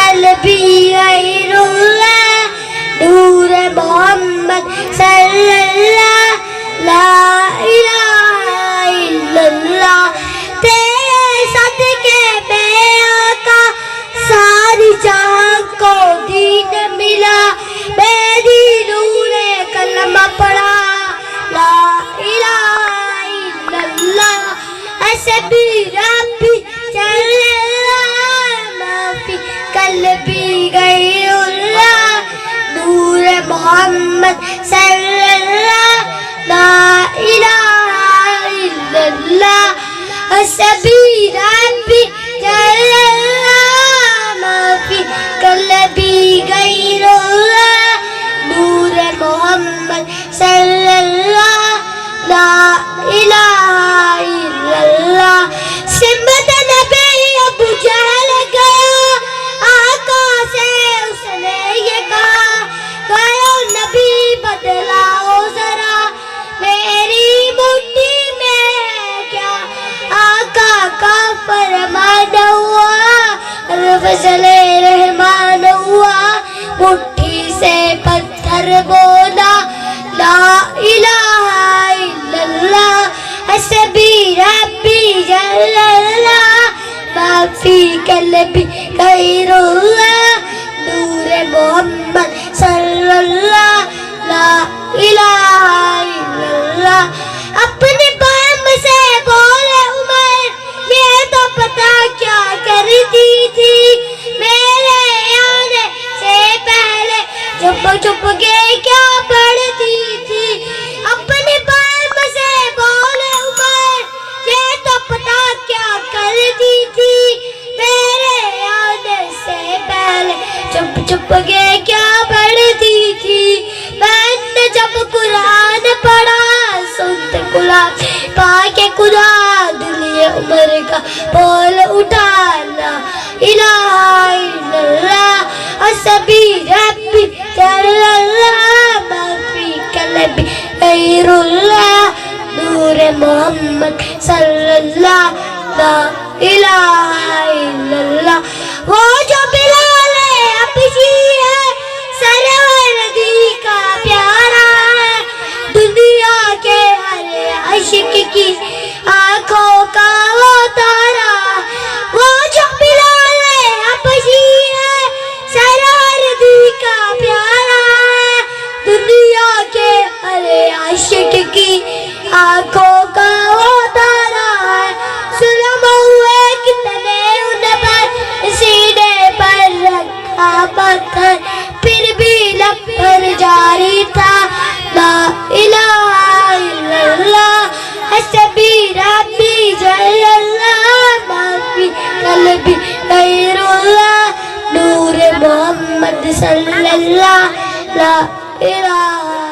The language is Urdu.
قلبی غیر اللہ نور محمد صلی اللہ لا الہ الا اللہ تیرے صدقے میں آقا ساری جہاں کو دین ملا میری نور کلمہ پڑھا لا الہ الا اللہ حسبی ربی جل اللہ ما فی قلبی غیر اللہ نور محمد صلی اللہ لا الہ الا اللہ حسبی ربی جل اللہ ما فی قلبی غیر اللہ نور محمد صلی اللہ لا الہ الا اللہ سمت نبی ابو جہل گیا آقا سے اس نے یہ کہا گیا نبی بدلاؤ ذرا میری مٹھی میں کیا آقا کا فرمان ہوا فضل رحمان ہوا مٹھی سے پتھر بولا لا الہ الا اللہ حسبی ربی جل اللہ ما فی قلبی غیر اللہ نور محمد صلی اللہ لا الہ الا اللہ اپنے بام سے بولے عمر یہ تو پتا کیا کرتی تھی میرے آنے سے پہلے چپ چپ کے کیا پڑھتی تھی اپنے بام سے بولے عمر یہ تو پتا کیا کرتی تھی میرے آنے سے پہلے چپ چپ کے کیا پڑھتی تھی میں نے جب قرآن پڑھا سنتے گلاب پاک خدا دل عمر کا بول اٹھانا الہ الا اللہ حسبی ربی جل اللہ ما فی قلبی غیر اللہ نور محمد صلی اللہ لا الہ الا اللہ وہ جو بلال حبشی ہے سرور دی کا پیارا ہے دنیا کے ہر عاشق کی آنکھوں کا وہ تارا وہ جو بلال حبشی ہے سرور دی کا پیارا ہے دنیا کے ہر عاشق کی آنکھوں کا وہ تارا ہے ظلم ہوئے کتنے ان پر سینے پر رکھا پتھر پھر بھی لب پر جاری تھا لا الہ الا اللہ حسبی ربی جل اللہ ما فی قلبی غیر اللہ نور محمد صلی اللہ لا الہ